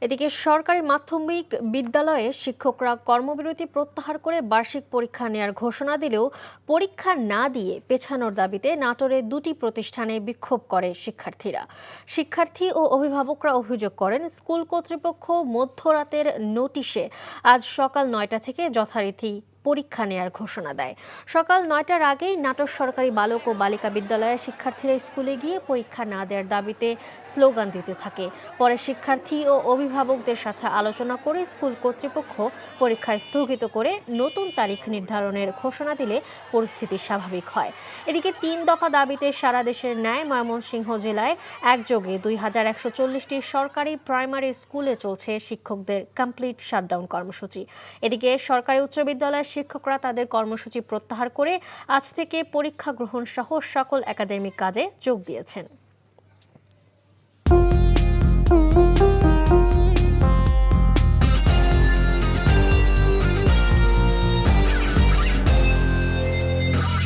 এদিকে সরকারি মাধ্যমিক বিদ্যালয়ে শিক্ষকরা কর্মবিরতি প্রত্যাহার করে বার্ষিক পরীক্ষা নেয়ার ঘোষণা দিলেও পরীক্ষা না দিয়ে পেছানোর দাবিতে নাটোরের দুটি প্রতিষ্ঠানে বিক্ষোভ করে শিক্ষার্থীরা। শিক্ষার্থী ও অভিভাবকরা অভিযোগ করেন, স্কুল কর্তৃপক্ষ মধ্যরাতের নোটিশে আজ সকাল ৯টা থেকে যথারীতি পরীক্ষা নেয়ার ঘোষণা দেয়। সকাল ৯টার আগেই নাটোর সরকারি বালক ও বালিকা বিদ্যালয়ের শিক্ষার্থীরা স্কুলে গিয়ে পরীক্ষা না দেওয়ার দাবিতে স্লোগান দিতে থাকে। পরে শিক্ষার্থী ও অভিভাবকদের সাথে আলোচনা করে স্কুল কর্তৃপক্ষ পরীক্ষা স্থগিত করে নতুন তারিখ নির্ধারণের ঘোষণা দিলে পরিস্থিতি স্বাভাবিক হয়। এদিকে ৩ দফা দাবিতে সারা দেশের ন্যায় ময়মনসিংহ জেলায় একযোগে 2140টি সরকারি প্রাইমারি স্কুলে চলছে শিক্ষকদের কমপ্লিট শাটডাউন কর্মসূচি। এদিকে সরকারি উচ্চ বিদ্যালয়ের শিক্ষকরা তাদের কর্মসূচি প্রত্যাহার করে আজ থেকে পরীক্ষা গ্রহণ সহ সকল একাডেমিক কাজে যোগ দিয়েছেন।